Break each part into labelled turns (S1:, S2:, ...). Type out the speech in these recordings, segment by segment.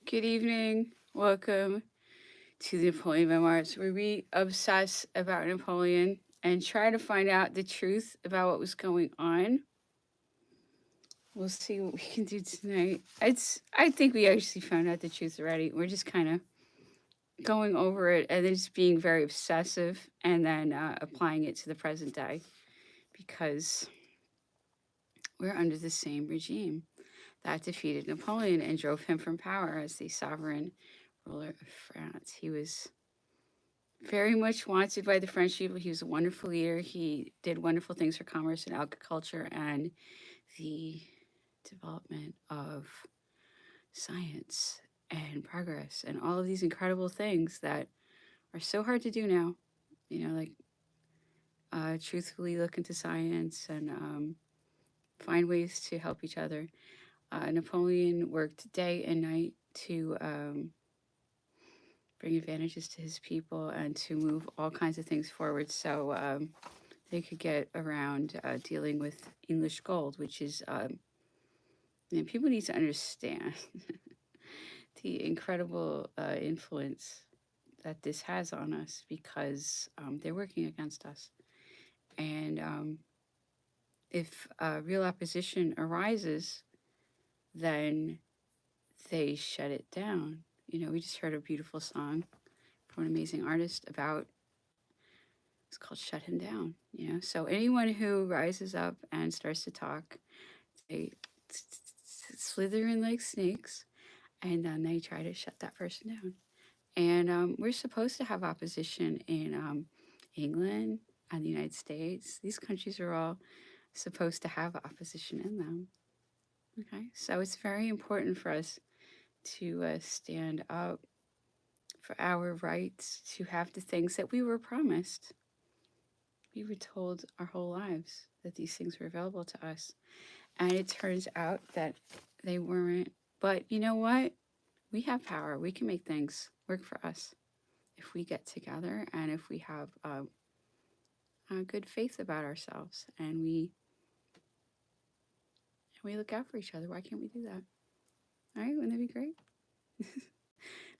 S1: Good evening. Welcome to the Napoleon Memoirs, where we obsess about Napoleon and try to find out the truth about what was going on. We'll see what we can do tonight. I think we actually found out the truth already. We're just kind of going over it and then just being very obsessive and then applying it to the present day because we're under the same regime that defeated Napoleon and drove him from power as the sovereign ruler of France. He was very much wanted by the French people. He was a wonderful leader. He did wonderful things for commerce and agriculture and the development of science and progress and all of these incredible things that are so hard to do now. Like truthfully look into science and find ways to help each other. Napoleon worked day and night to bring advantages to his people and to move all kinds of things forward. So they could get around dealing with English gold, which is, people need to understand the incredible influence that this has on us because they're working against us. And if real opposition arises, then they shut it down. We just heard a beautiful song from an amazing artist about it's called Shut Him Down. So anyone who rises up and starts to talk, they slither in like snakes and then they try to shut that person down. And we're supposed to have opposition in England and the United States. These countries are all supposed to have opposition in them. Okay, so it's very important for us to stand up for our rights to have the things that we were promised. We were told our whole lives that these things were available to us. And it turns out that they weren't. But you know what? We have power. We can make things work for us if we get together and if we have a good faith about ourselves and we look out for each other. Why can't we do that? All right, wouldn't that be great?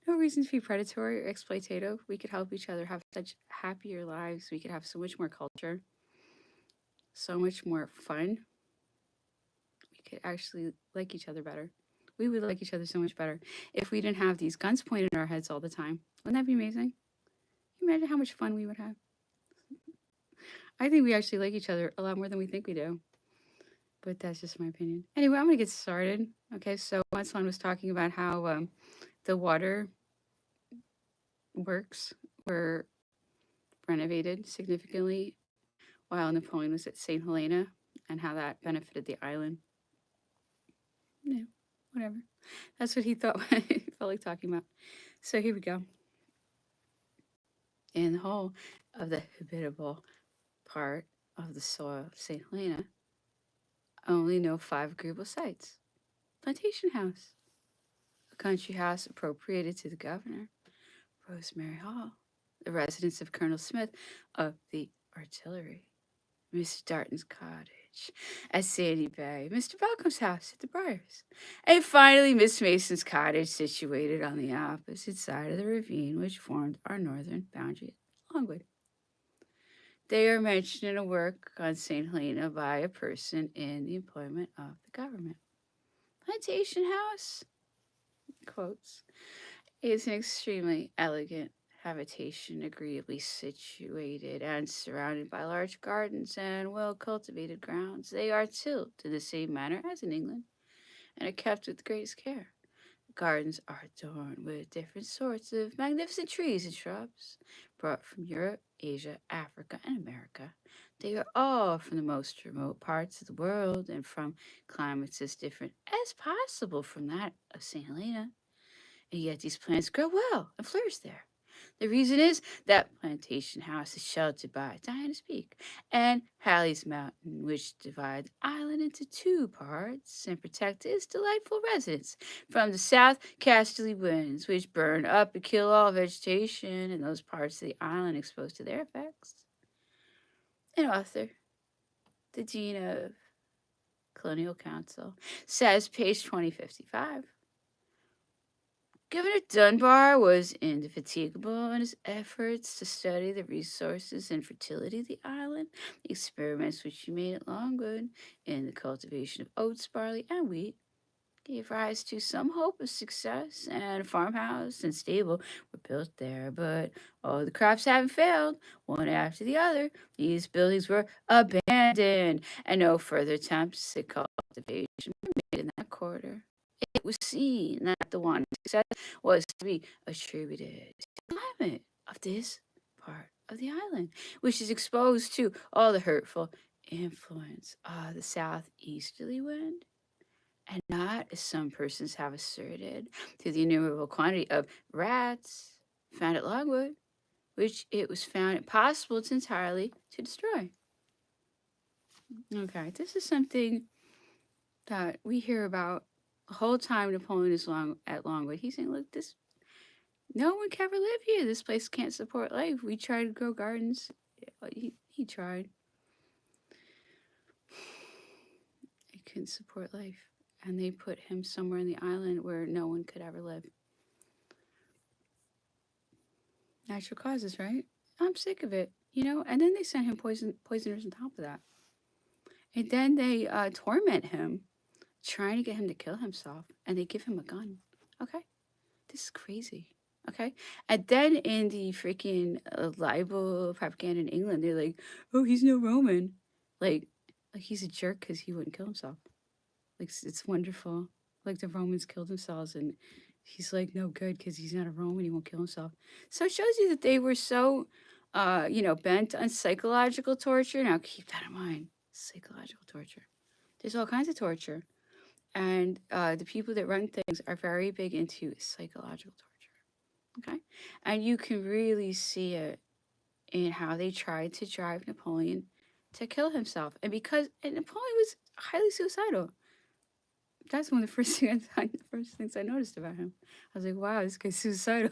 S1: No reason to be predatory or exploitative. We could help each other have such happier lives. We could have so much more culture, so much more fun. We could actually like each other better. We would like each other so much better if we didn't have these guns pointed at our heads all the time. Wouldn't that be amazing? Can you imagine how much fun we would have? I think we actually like each other a lot more than we think we do. But that's just my opinion. Anyway, I'm going to get started. Okay, so one was talking about how the water works were renovated significantly while Napoleon was at St. Helena and how that benefited the island. Yeah, whatever. That's what he thought he felt like talking about. So here we go. In the whole of the habitable part of the soil of St. Helena, only know 5 agreeable sites. Plantation House, a country house appropriated to the governor. Rosemary Hall, the residence of Colonel Smith of the artillery. Mr. Darton's cottage at Sandy Bay, Mr. Balcomb's house at the Briars, and finally Miss Mason's cottage situated on the opposite side of the ravine which formed our northern boundary at Longwood. They are mentioned in a work on St. Helena by a person in the employment of the government. Plantation House, quotes, is an extremely elegant habitation, agreeably situated and surrounded by large gardens and well cultivated grounds. They are tilled in the same manner as in England and are kept with the greatest care. The gardens are adorned with different sorts of magnificent trees and shrubs brought from Europe, Asia, Africa, and America. They are all from the most remote parts of the world and from climates as different as possible from that of St. Helena. And yet these plants grow well and flourish there. The reason is that Plantation House is sheltered by Diana's Peak and Halley's Mountain, which divide the island into 2 parts and protect its delightful residents from the south casterly winds, which burn up and kill all vegetation in those parts of the island exposed to their effects. An author, the Dean of Colonial Council, says, page 2055, Governor Dunbar was indefatigable in his efforts to study the resources and fertility of the island. The experiments which he made at Longwood in the cultivation of oats, barley, and wheat gave rise to some hope of success, and a farmhouse and stable were built there. But all the crops having failed, one after the other, these buildings were abandoned, and no further attempts at cultivation were made in that quarter. It was seen that the wanted success was to be attributed to the climate of this part of the island, which is exposed to all the hurtful influence of the southeasterly wind, and not, as some persons have asserted, to the innumerable quantity of rats found at Longwood, which it was found impossible to entirely to destroy. Okay, this is something that we hear about the whole time Napoleon is at Longwood. He's saying, look, this no one can ever live here. This place can't support life. We tried to grow gardens. He tried. It couldn't support life. And they put him somewhere in the island where no one could ever live. Natural causes, right? I'm sick of it, And then they sent him poisoners on top of that. And then they torment him, trying to get him to kill himself. And they give him a gun. Okay? This is crazy. Okay? And then in the freaking libel propaganda in England, they're like, oh, he's no Roman. Like he's a jerk because he wouldn't kill himself. Like, it's wonderful. Like, the Romans killed themselves, and he's like, no good because he's not a Roman. He won't kill himself. So it shows you that they were so, bent on psychological torture. Now, keep that in mind. Psychological torture. There's all kinds of torture. And the people that run things are very big into psychological torture. Okay? And you can really see it in how they tried to drive Napoleon to kill himself. And Napoleon was highly suicidal. That's one of the first things I noticed about him. I was like, wow, this guy's suicidal.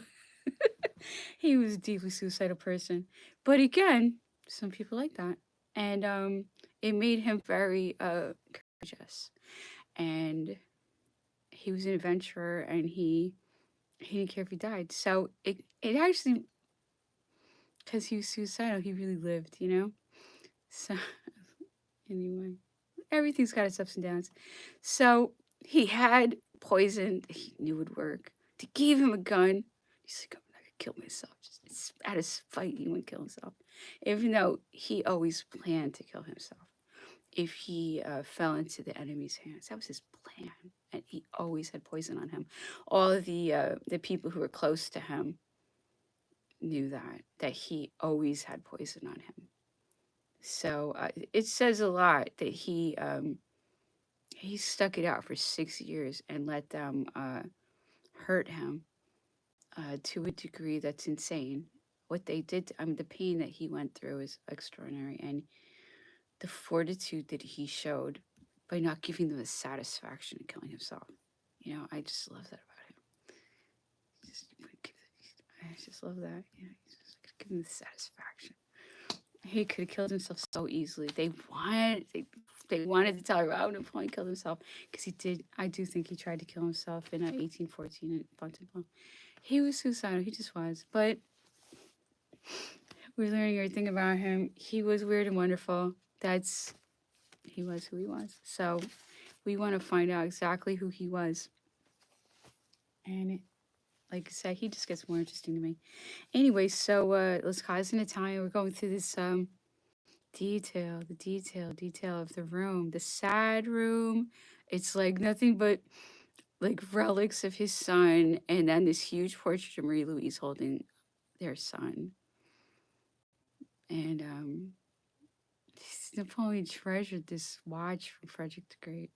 S1: He was a deeply suicidal person. But again, some people like that. And it made him very courageous. And he was an adventurer, and he didn't care if he died. So it actually, because he was suicidal, he really lived, So anyway, everything's got its ups and downs. So he had poison that he knew would work. They gave him a gun. He's like, I'm not gonna kill myself. Just out of spite, he wouldn't kill himself. Even though he always planned to kill himself if he fell into the enemy's hands. That was his plan. And he always had poison on him. All of the people who were close to him knew that he always had poison on him. So it says a lot that he stuck it out for 6 years and let them hurt him to a degree that's insane. What they did, the pain that he went through is extraordinary, and the fortitude that he showed by not giving them the satisfaction of killing himself. I just love that about him. I just love that. He's just give him the satisfaction. He could have killed himself so easily. They wanted to tell her, oh, Napoleon killed himself, because he did. I do think he tried to kill himself in 1814 at Fontainebleau. He was suicidal. He just was. But we're learning everything about him. He was weird and wonderful. He was who he was. So we want to find out exactly who he was. And like I said, he just gets more interesting to me. Anyway, so let's call this in Italian. We're going through this detail of the room, the sad room. It's like nothing but like relics of his son, and then this huge portrait of Marie Louise holding their son. And Napoleon treasured this watch from Frederick the Great.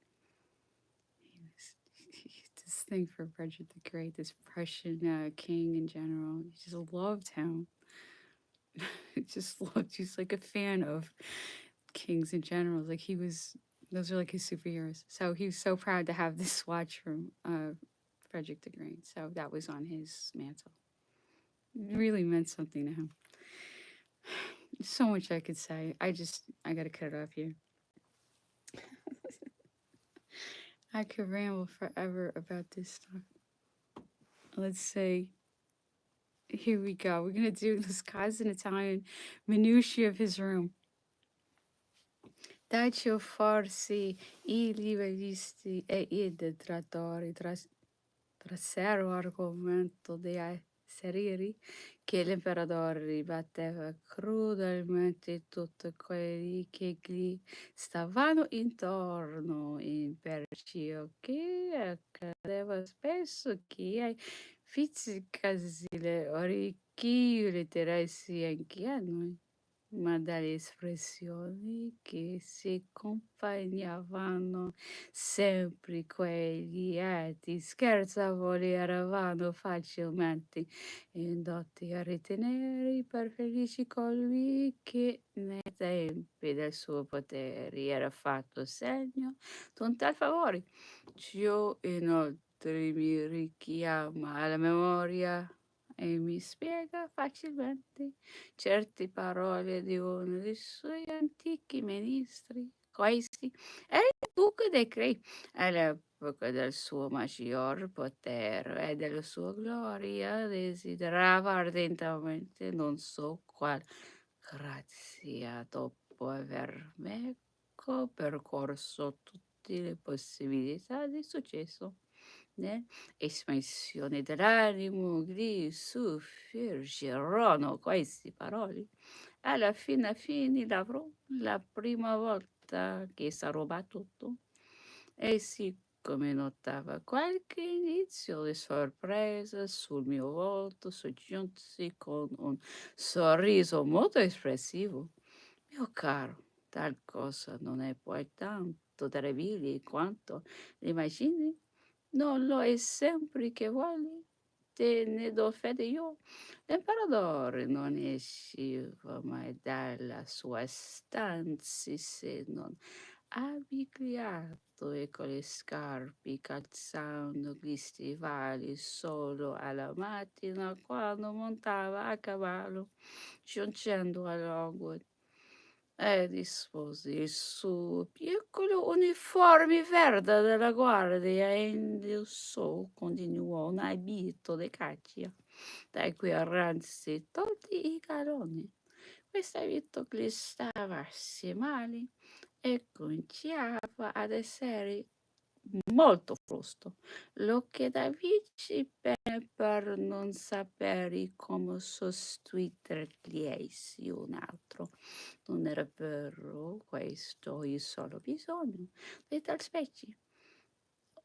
S1: This thing for Frederick the Great, this Prussian king in general. He just loved him. He's like a fan of kings in general. Like those are like his superheroes. So he was so proud to have this watch from Frederick the Great. So that was on his mantle. It really meant something to him. So much I could say. I gotta cut it off here. I could ramble forever about this stuff. Let's say, here we go. We're going to do this cousin Italian minutiae of his room. Daccio forse I liberisti e I detrattori trasero argomento di asserire che l'imperatore ribatteva crudelmente tutti quelli che gli stavano intorno, in perciò che accadeva spesso che ai fizzicasi le orecchie letterassi anche a noi, ma dalle espressioni che si accompagnavano sempre quegli atti scherzavoli eravamo facilmente indotti a ritenere per felici colui che nei tempi del suo potere era fatto segno d'un tal favore. Ciò inoltre mi richiama alla memoria e mi spiega facilmente certe parole di uno dei suoi antichi ministri. Questi era il duca dei Cri all'epoca del suo maggior potere e della sua gloria, desiderava ardentemente non so qual grazia dopo aver meco percorso tutte le possibilità di successo. Né? Espansione dell'animo gli sufferirono queste parole. Alla fine l'avrò la prima volta che sarò battuto. E siccome notava qualche inizio di sorpresa sul mio volto, soggiunsi con un sorriso molto espressivo. Mio caro, tal cosa non è poi tanto terribile quanto l'immagini. Non lo è sempre che vuole. Te ne do fede io. L'imperatore non esciva mai dalla sua stanza se non abbigliato e con le scarpe calzando gli stivali solo alla mattina quando montava a cavallo, giungendo a Longwood. E dispose il suo piccolo uniforme verde della guardia e indossò, continuò, un abito di caccia, dai cui arranzi tolti i galoni. Questo abito gli stava assai male e cominciava ad essere molto frusto, lo che Davici bene per non sapere come sostituirgli essi un altro. Non era però questo il solo bisogno di tal specie.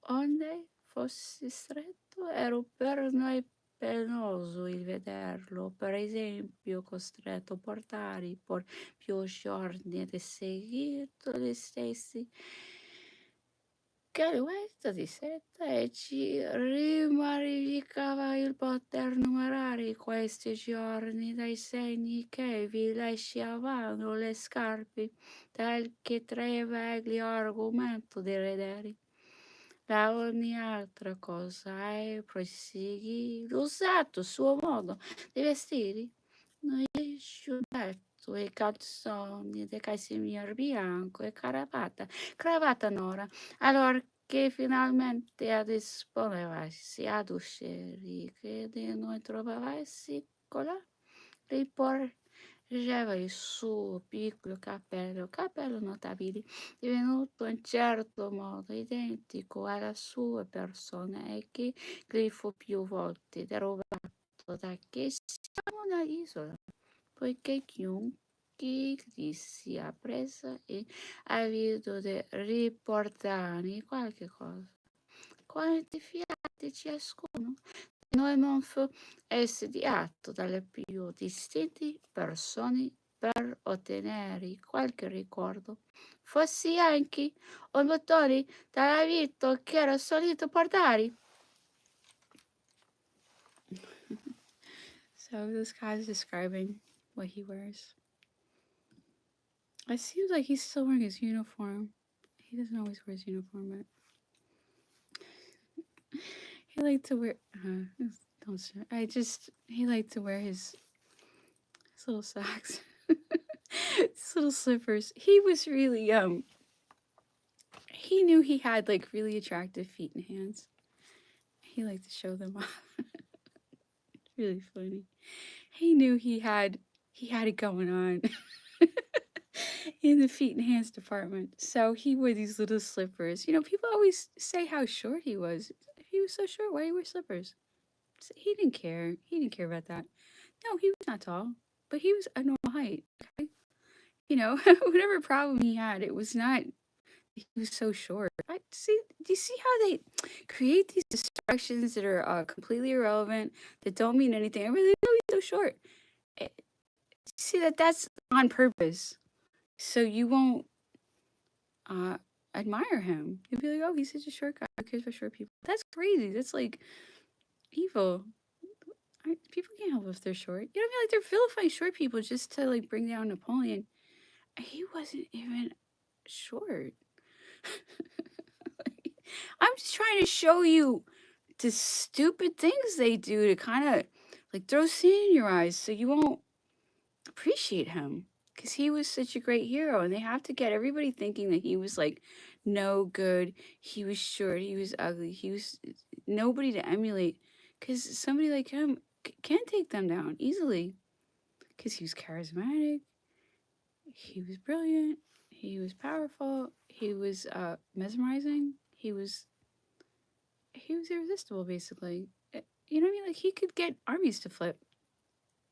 S1: Onde fosse stretto, era per noi penoso il vederlo, per esempio, costretto a portare per più giorni di seguito gli stessi caluetta di seta e ci rimarificava il poter numerare questi giorni dai segni che vi lasciavano le scarpe, tal che traeva egli argomento di ridere. Da ogni altra cosa è proseguì l'usato suo modo di vestire. Noi sciubetto e calzoni di casimir bianco e cravatta nera, allora che finalmente a disponevasi ad uscire, che di noi trovavasi colà, riporgeva il suo piccolo cappello notabile, divenuto in certo modo identico alla sua persona e che gli fu più volte derubato da che siamo una isola, poiché chiunque gli sia presa e avvido di riportargli qualche cosa. Quanti fiati ciascuno di noi non fu assediato dalle più distinte persone per ottenere qualche ricordo, fosse anche un bottone dall'abito che era solito portare. So this guy's describing what he wears. It seems like he's still wearing his uniform. He doesn't always wear his uniform, but he liked to wear. Don't say. He liked to wear his little socks, his little slippers. He was really He knew he had like really attractive feet and hands. He liked to show them off. really funny. He knew he had it going on in the feet and hands department. So he wore these little slippers. You know, people always say how short he was. He was so short. Why do you wear slippers? He didn't care. He didn't care about that. No, he was not tall, but he was a normal height. Okay? You know, whatever problem he had, it was not he was so short. I see. Do you see how they create these distractions that are completely irrelevant, that don't mean anything? I really know he's so short. See that's on purpose, so you won't uh, admire him. You'll be like, "Oh, he's such a short guy. Who cares about short people?" That's crazy. That's like evil. People can't help if they're short. You know what I mean? Like they're vilifying short people just to like bring down Napoleon. He wasn't even short. I'm just trying to show you the stupid things they do to kind of like throw sand in your eyes so you won't appreciate him because he was such a great hero. And they have to get everybody thinking that he was like no good, he was short, he was ugly, he was nobody to emulate because somebody like him can take them down easily because he was charismatic, he was brilliant, he was powerful, he was mesmerizing, he was irresistible, basically. You know what I mean? Like he could get armies to flip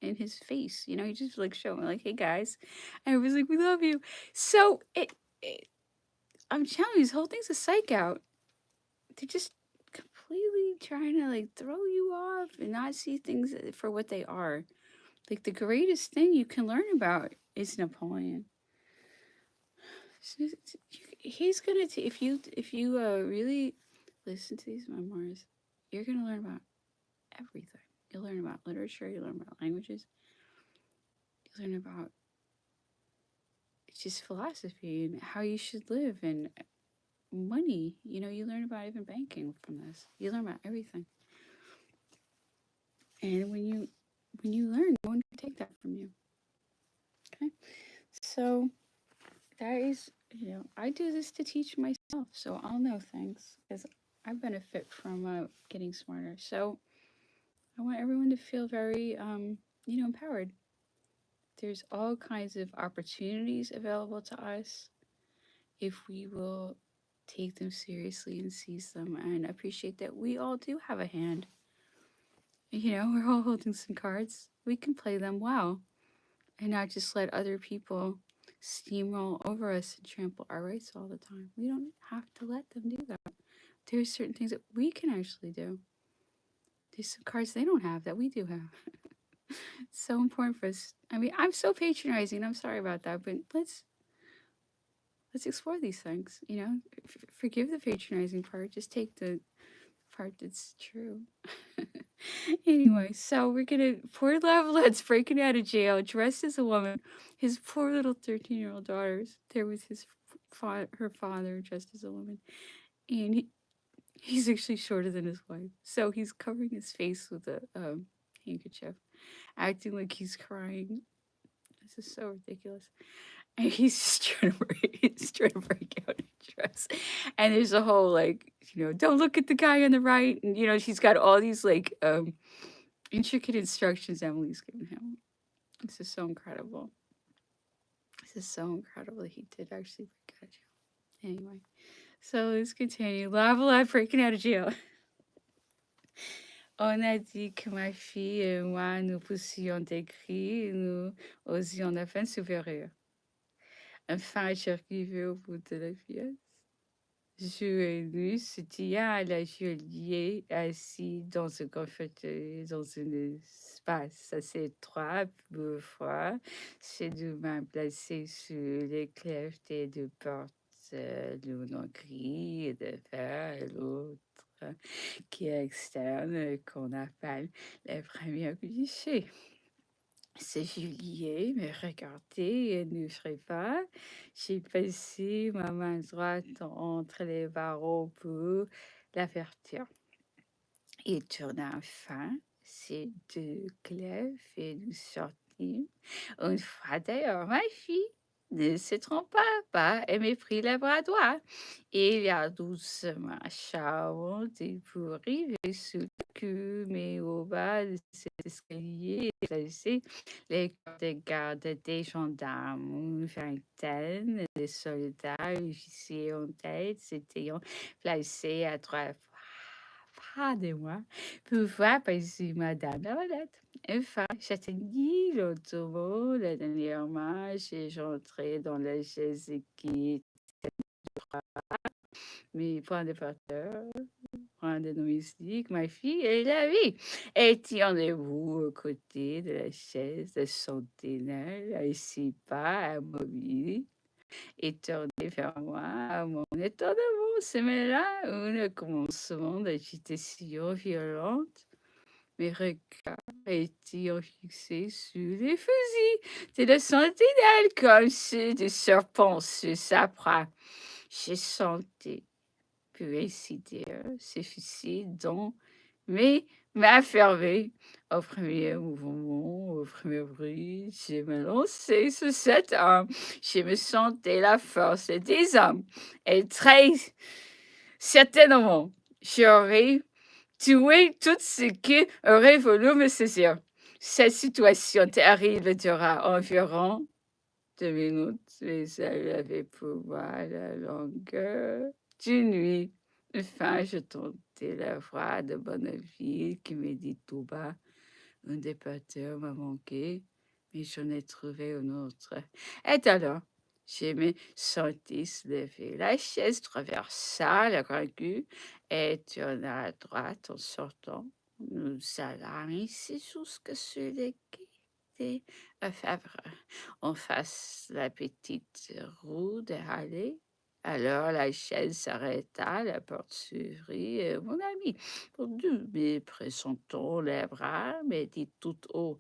S1: in his face. You know, he just like showing like, "Hey guys," and I was like, "We love you." So I'm telling you, this whole thing's a psych out. They're just completely trying to like throw you off and not see things for what they are. Like the greatest thing you can learn about is Napoleon. He's gonna if you really listen to these memoirs, you're gonna learn about everything. You'll learn about literature. You learn about languages. You learn about just philosophy and how you should live and money. You know, you learn about even banking from this. You learn about everything. And when you learn, no one can take that from you. Okay, so that is, you know, I do this to teach myself, so I'll know things because I benefit from getting smarter. So I want everyone to feel very, you know, empowered. There's all kinds of opportunities available to us if we will take them seriously and seize them and appreciate that we all do have a hand. You know, we're all holding some cards. We can play them well and not just let other people steamroll over us and trample our rights all the time. We don't have to let them do that. There's certain things that we can actually do. There's some cards they don't have that we do have. It's so important for us. I mean, I'm so patronizing. I'm sorry about that, but let's explore these things. You know, forgive the patronizing part. Just take the part that's true. Anyway, so we're gonna poor Lavallette's breaking out of jail, dressed as a woman. His poor little 13-year-old daughter's there with her father dressed as a woman, and he's actually shorter than his wife, so he's covering his face with a handkerchief, acting like he's crying. This is so ridiculous. And he's just trying to break out a dress. And there's a whole like, you know, don't look at the guy on the right. And you know, she's got all these like intricate instructions Emily's giving him. This is so incredible. This is so incredible that he did actually break out of jail. Anyway, so let's continue. Lavalette breaking out of jail. On a dit que ma fille et moi, nous poussions des cris, nous osions la fin supérieure. Enfin, j'arrivais au bout de la pièce. Joël se tient à la geôlier, assis dans un grand fauteuil, dans un espace assez étroit, peu froid. Ses deux mains placées sur les clefs de porte, l'une gris de fer et l'autre qui est externe, qu'on appelle le premier cliché. Ce Juliet me regardait et n'ouvrait pas. J'ai passé ma main droite entre les barreaux pour l'avertir. Il tourna enfin ses deux clefs et nous sortîmes. Une fois d'ailleurs, ma fille, ne se trompe pas et me prit le bras droit. Il a doucement charmenté pour arriver sous le cul, mais au bas de cet escalier, placé les corps de garde des gendarmes, une vingtaine de soldats, officiers en tête, s'étaient placés à 3 pas de moi pour voir passer Madame la Valette. Enfin, j'attendis l'automobile, la dernière marche, et j'entrai dans la chaise qui mais point de facteur, point de domestique, ma fille et la vie. Et tiendez-vous aux côtés de la chaise de sentinelle, à 6 pas, immobile, et tournez vers moi à mon étonnement. C'est là un commencement d'agitation violente. Mes regards étaient fixés sur les fusils de la sentinelle comme ceux des serpents sur sa proie. Je sentais puis ainsi dire, ces fusils dont mais mains fermée au premier mouvement, au premier bruit, je me lançais sur cette arme. Je me sentais la force des hommes et très certainement, j'aurais tué tout ce qui aurait voulu me saisir. Cette situation terrible dura environ 2 minutes, mais elle avait pour moi la longueur d'une nuit. Enfin, je tentais la voix de Bonneville qui me dit tout bas, un départeur m'a manqué, mais j'en ai trouvé un autre. Et alors, je me sentis se lever. La chaise traversa la grande rue et tourna à droite en sortant. Nous allâmes ici jusque sur les quais de Favre, en face la petite rue des Halles. Alors la chaise s'arrêta, la porte s'ouvrit et mon ami, pendu, mais pressentant les bras, me dit tout haut: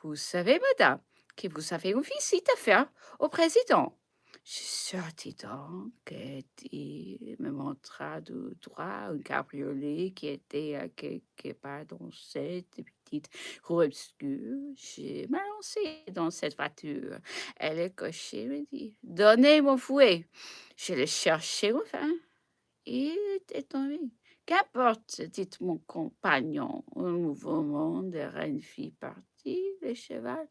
S1: vous savez, madame, que vous avez une visite à faire au président. Je sortis donc et il me montra du droit un cabriolet qui était à quelque part dans cette petite rue obscure. Je me lancé dans cette voiture. Elle est cochée, me dit: donnez mon fouet. Je le cherchais enfin. Il était tombé. Qu'importe, dit mon compagnon, un mouvement de reine fit partie, le cheval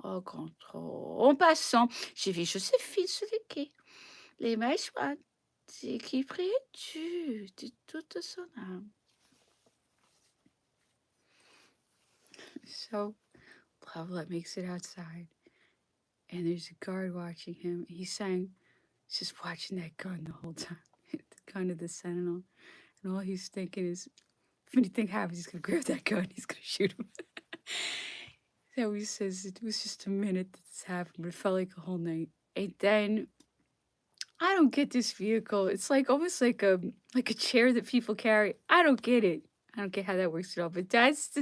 S1: au contrôle. En passant, j'ai vu Joséphine sur le quai, les mains jointes, et qui priait Dieu de toute son âme. So, Pavla makes it outside, and there's a guard watching him. He's saying, just watching that gun the whole time, the gun of the sentinel, and all he's thinking is, if anything happens, he's gonna grab that gun, he's gonna shoot him. So he says it was just a minute that this happened, but it felt like a whole night. And then I don't get this vehicle. It's like almost like a chair that people carry. I don't get it. I don't get how that works at all. But that's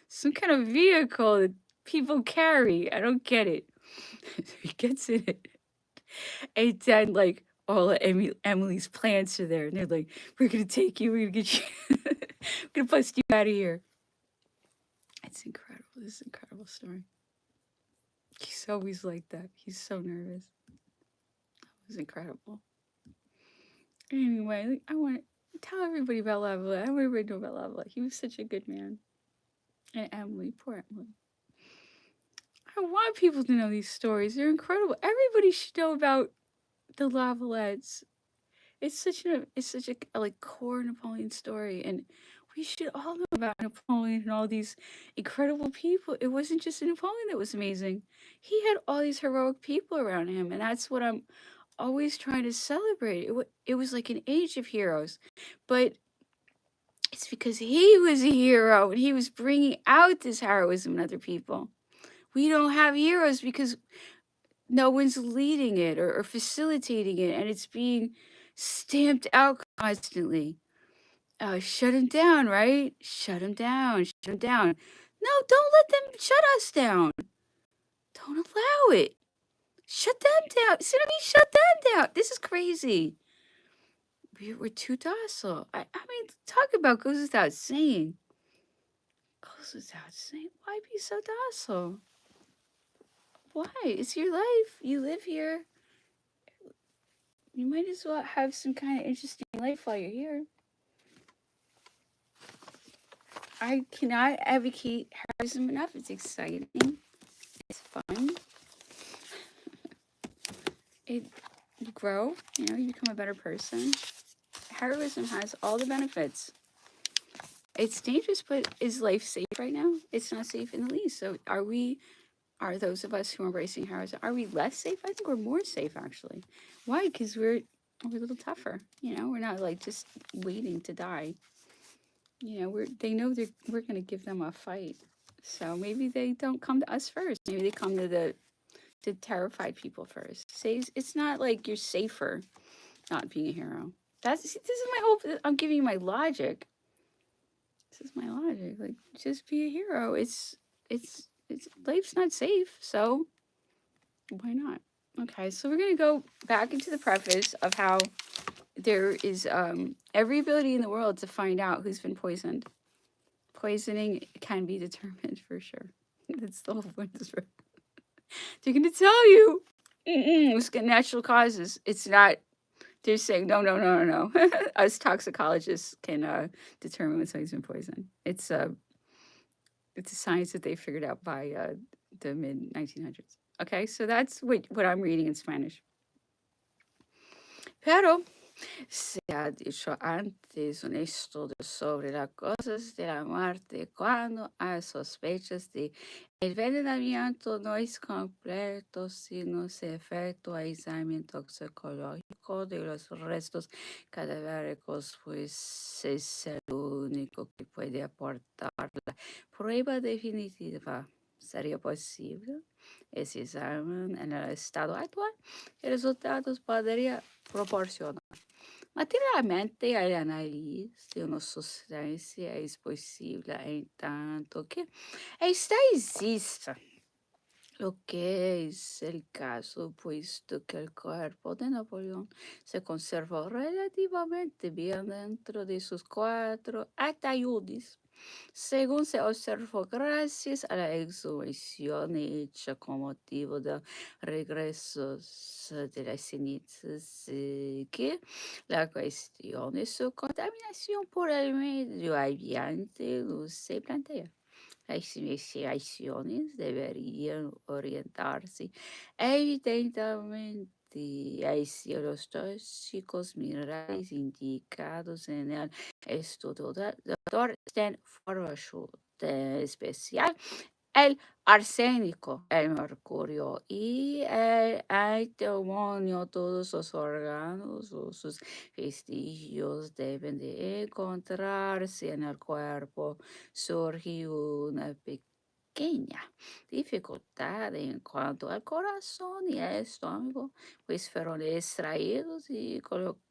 S1: some kind of vehicle that people carry. I don't get it. So he gets in it. And then like all of Emily's plants are there, and they're like, "We're gonna take you. We're gonna get you. We're gonna bust you out of here." It's incredible. This is an incredible story. He's always like that. He's so nervous. It was incredible. Anyway, I want to tell everybody about Lavilla. I want everybody to know about Lavilla. He was such a good man. And Emily, poor Emily. I want people to know these stories. They're incredible. Everybody should know about the Lavillettes. It's such a like core Napoleon story, and we should all know about Napoleon and all these incredible people. It wasn't just Napoleon that was amazing. He had all these heroic people around him, and that's what I'm always trying to celebrate. It was like an age of heroes, but it's because he was a hero and he was bringing out this heroism in other people. We don't have heroes because no one's leading it or facilitating it, and it's being stamped out constantly. Shut him down, right? Shut him down. Shut him down. No, don't let them shut us down. Don't allow it. Shut them down. See what I mean? Shut them down. This is crazy. We're too docile. I mean, talk about goes without saying. Goes without saying. Why be so docile? Why? It's your life. You live here. You might as well have some kind of interesting life while you're here. I cannot advocate heroism enough. It's exciting. It's fun. It You grow. You become a better person. Heroism has all the benefits. It's dangerous, but is life safe right now? It's not safe in the least. So are those of us who are embracing heroism, are we less safe? I think we're more safe actually. Why? Because we're a little tougher. We're not like just waiting to die. They know we're gonna give them a fight. So maybe they don't come to us first. Maybe they come to the terrified people first. It's not like you're safer not being a hero. This is my whole. I'm giving you my logic. This is my logic. Like, just be a hero. It's life's not safe, so why not? Okay, so we're gonna go back into the preface of how there is every ability in the world to find out who's been poisoned. Poisoning can be determined for sure. That's the whole point of this. They're gonna tell you it's natural causes. It's not. They're saying no. Us toxicologists can determine when something's been poisoned. It's a science that they figured out by the mid 1900s. Okay, so that's what I'm reading in Spanish. Pero se ha dicho antes un estudio sobre las cosas de la muerte cuando hay sospechas de envenenamiento no es completo si no se efectúa examen toxicológico de los restos cadavéricos, pues es el único que puede aportar la prueba definitiva. ¿Sería posible ese examen en el estado actual? ¿Qué resultados podría proporcionar? Materialmente, el análisis de una sustancia es posible en tanto que esta existe, lo que es el caso, puesto que el cuerpo de Napoleón se conservó relativamente bien dentro de sus 4 ataúdes, según se observó gracias a la exhumación hecha con motivo del regreso de las cenizas, que la cuestión de su contaminación por el medio ambiente no se plantea. Las investigaciones deberían orientarse evidentemente hacia los tóxicos minerales indicados en el estudio del doctor Stan Forward, en especial el arsénico, el mercurio y el antimonio. Todos los órganos o sus vestigios deben de encontrarse en el cuerpo. Surge una pequeña dificultad en cuanto al corazón y el estómago, pues fueron extraídos y colocados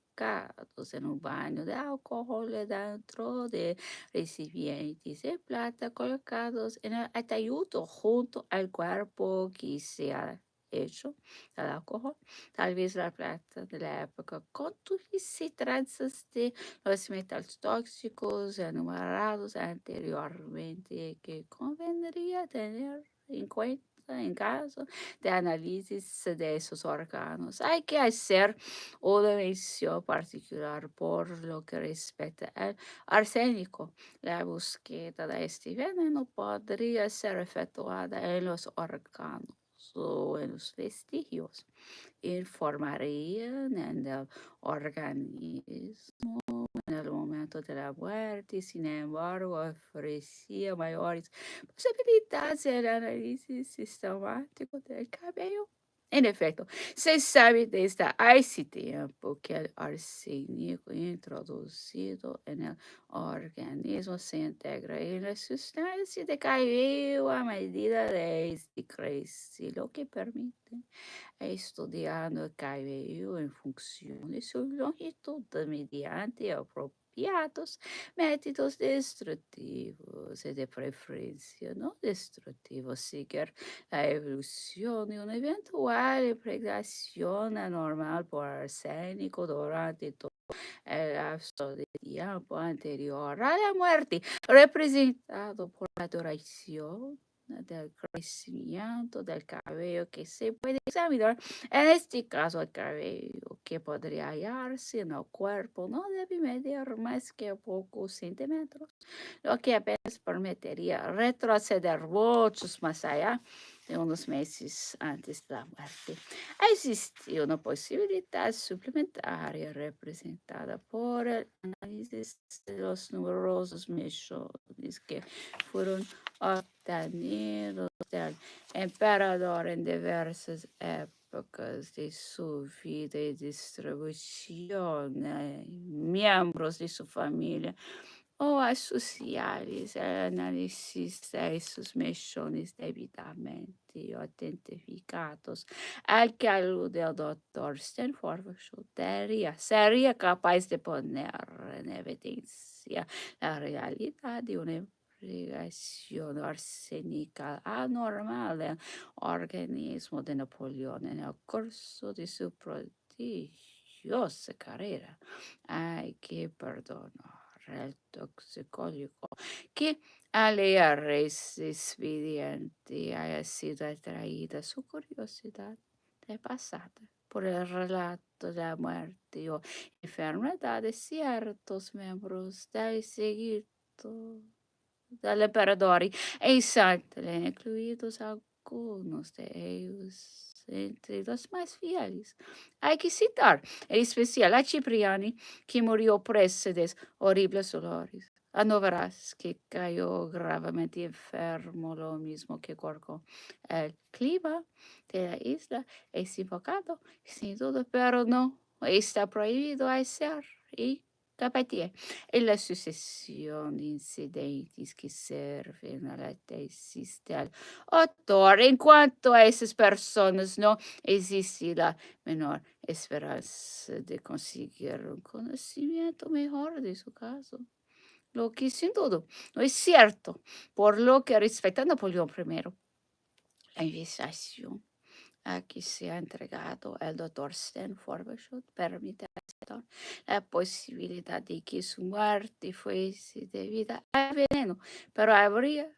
S1: en un baño de alcohol dentro de recipientes de plata colocados en el ataúd junto al cuerpo que se ha hecho del alcohol. Tal vez la plata de la época contuviese trazas de los metales tóxicos enumerados anteriormente que convendría tener en cuenta en caso de análisis de esos órganos. Hay que hacer una mención particular por lo que respecta al arsénico. La búsqueda de este veneno podría ser efectuada en los órganos o en los vestigios. Informarían en el organismo en el momento de la muerte. Sin embargo, ofrecía mayores posibilidades en el análisis sistemático del cabello. En efecto, se sabe desde hace tiempo que el arsénico introducido en el organismo se integra en la sustancia de cabello a medida de este crece, lo que permite estudiando el cabello en función de su longitud mediante apropiados métodos destructivos y de preferencia no destructivos, seguir la evolución de una eventual impregnación anormal por arsénico durante todo el lapso de tiempo anterior a la muerte, representado por la duración del crecimiento del cabello que se puede examinar. En este caso, el cabello que podría hallarse en el cuerpo no debe medir más que pocos centímetros, lo que apenas permitiría retroceder muchos más allá de unos meses antes de la muerte. Existe una posibilidad suplementaria representada por el análisis de los numerosos mechones que fueron obtenidos del emperador en diversas épocas de su vida y distribución miembros de su familia o asociados. El análisis de esos mechones debidamente identificados al que alude el doctor Stanford sería capaz de poner en evidencia la realidad de una irrigación arsénica anormal del organismo de Napoleón en el curso de su prodigiosa carrera. Hay que perdonar el toxicólogo que al leer ese expediente haya sido atraída su curiosidad de pasada por el relato de la muerte o enfermedad de ciertos miembros del seguimiento del emperador e instante, incluidos algunos de ellos entre los más fieles. Hay que citar en especial a Cipriani, que murió preso de horribles dolores. A Novaraz, que cayó gravemente enfermo, lo mismo que Gorgo. El clima de la isla es invocado, sin duda, pero no está prohibido hacer y repetir en la sucesión de incidentes que sirven a la tesis del autor. En cuanto a esas personas, no existe la menor esperanza de conseguir un conocimiento mejor de su caso. Lo que sin duda no es cierto, por lo que respecta a Napoleón I, la investigación a que se ha entregado el doctor Stanford permite aceptar la posibilidad de que su muerte fuese debida al veneno, pero habría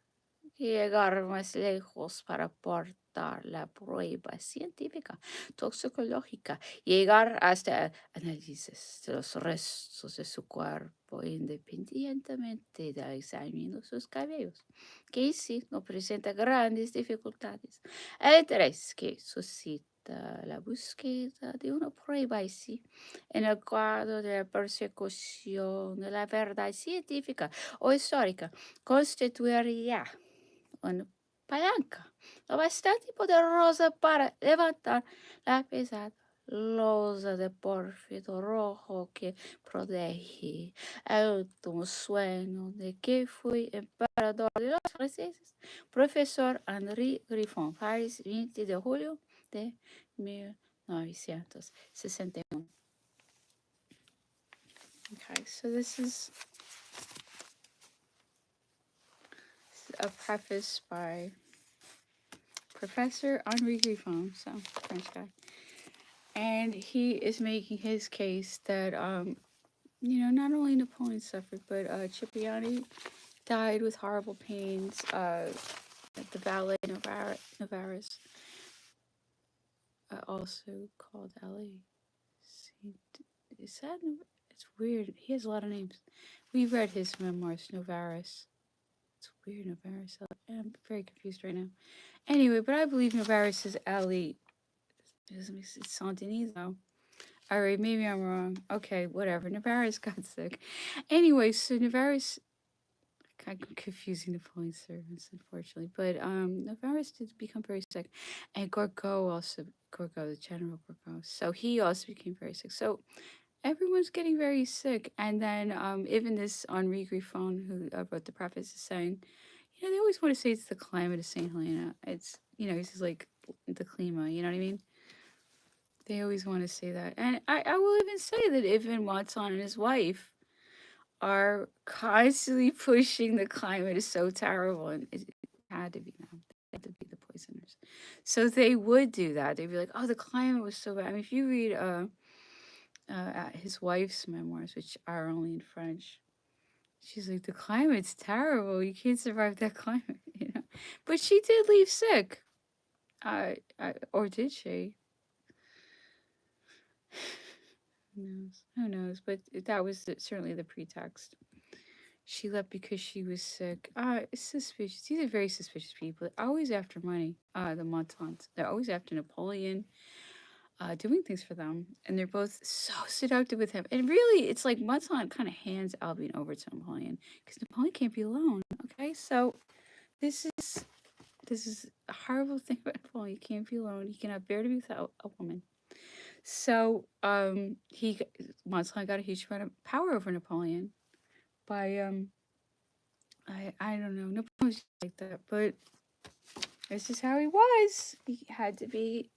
S1: que llegar más lejos para aportar la prueba científica, toxicológica, llegar hasta el análisis de los restos de su cuerpo independientemente del examen de sus cabellos, que en sí no presenta grandes dificultades. El interés que suscita la búsqueda de una prueba en sí, en el cuadro de la persecución de la verdad científica o histórica, constituiría una palanca lo bastante poderosa para levantar la pesada losa de pórfido rojo que protege el último sueño de que fue emperador de los franceses, profesor Henri Griffon, Paris, 20 de julio de 1961. Okay, so this is a preface by Professor Henri Griffon, so French guy. And he is making his case that, not only Napoleon suffered, but Cipriani died with horrible pains. The valet Novaris, also called Ali. Is that? It's weird. He has a lot of names. We read his memoirs, Novaris. It's weird, Novaris. I'm very confused right now. Anyway, but I believe Novaris is Ali. It's Saint-Denis, though. All right, maybe I'm wrong. Okay, whatever. Navarro's got sick. Anyway, so Navarro's kind of confusing Napoleon's servants, unfortunately. But Navarro's did become very sick. And Gorgo, the General Gorgo. So he also became very sick. So everyone's getting very sick. And then even this Henri Griffon, who wrote the preface, is saying, they always want to say it's the climate of St. Helena. It's, he's just like the clima, you know what I mean? They always want to say that. And I will even say that even Watson and his wife are constantly pushing the climate is so terrible. And it had to be them. They had to be the poisoners. So they would do that. They'd be like, oh, the climate was so bad. I mean, if you read his wife's memoirs, which are only in French, she's like, the climate's terrible. You can't survive that climate, But she did leave sick. Or did she? Who knows? Who knows? But that was certainly the pretext. She left because she was sick. It's suspicious. These are very suspicious people. They're always after money. The Montants. They're always after Napoleon, doing things for them. And they're both so seductive with him. And really, it's like Montant kind of hands Albion over to Napoleon because Napoleon can't be alone. Okay, so this is a horrible thing about Napoleon. He can't be alone. He cannot bear to be without a woman. So Montant got a huge amount of power over Napoleon by I don't know. Napoleon was like that, but this is how he was. He had to be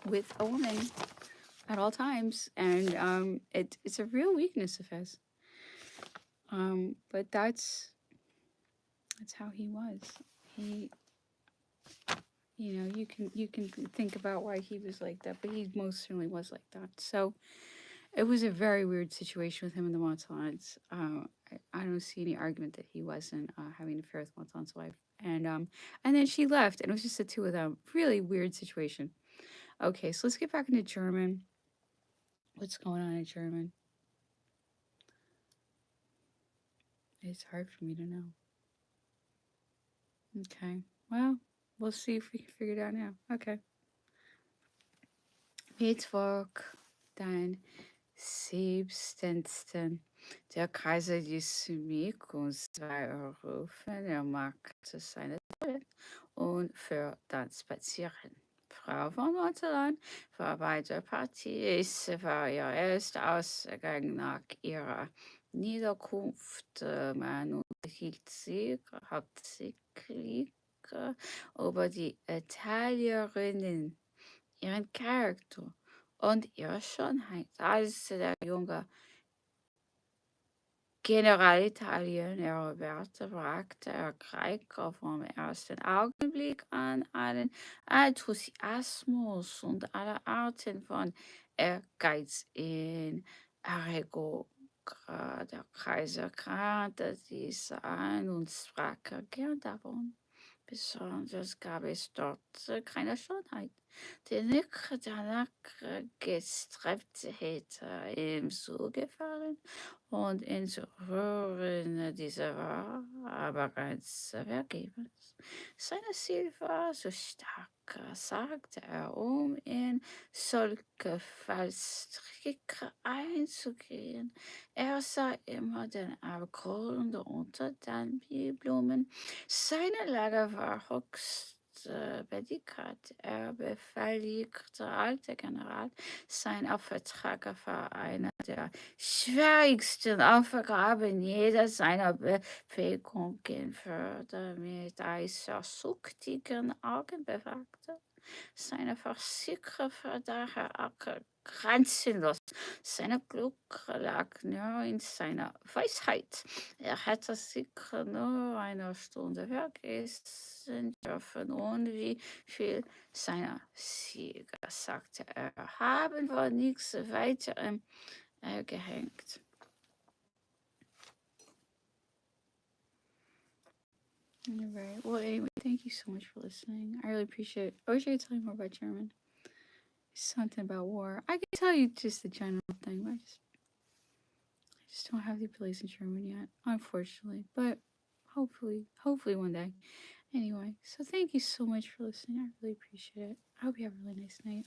S1: with a woman at all times, and it's a real weakness of his. But that's how he was. He, you can think about why he was like that, but he most certainly was like that. So it was a very weird situation with him and the Montants. I don't see any argument that he wasn't having an affair with Montant's wife. And then she left, and it was just the two of them. Really weird situation. Okay, so let's get back into German. What's going on in German? It's hard for me to know. Okay, well, we'll see if we can figure it out now. Okay. Mittwoch, dann 17. Der Kaiser ließ mich und 2 € für der Markte seine Toilette und für das Spazieren. Frau von Monteland war bei der Partie. Es war ihr erster Ausgang nach ihrer Niederkunft. Man unterhielt sich hauptsächlich über die Italierinnen, ihren Charakter und ihre Schönheit. Als der junge General Italien eroberte, fragte er Greiker vom ersten Augenblick an einen Enthusiasmus und alle Arten von Ehrgeiz in Erregung. Der Kaiser kannte diese ein und sprach gern davon. Besonders gab es dort keine Schönheit, die nicht danach gestrebt hätte, ihm so gefallen. Und in Röhren dieser war aber ganz vergebens. Seine Ziel war so stark, sagte er, in solche Fallstricke einzugehen. Er sah immer den Abgrund unter den Blumen. Seine Lage war höchst bedeckt. Er befehligte alte General, sein Auftrag war einer der schwierigsten Aufgaben jeder seiner Bewegungen würde mit eifersüchtigen Augen befragte. Seine Versicherung war daher auch grenzenlos. Sein Glück lag nur in seiner Weisheit. Er hätte sicher nur 1 Stunde vergessen dürfen und wie viel seiner Sieger, sagte er, haben wir nichts weiter gehängt. All right. Well, anyway, thank you so much for listening. I really appreciate it. I wish I could tell you more about German. Something about war. I can tell you just the general thing, but I just don't have the abilities in German yet, unfortunately. But hopefully one day. Anyway, so thank you so much for listening. I really appreciate it. I hope you have a really nice night.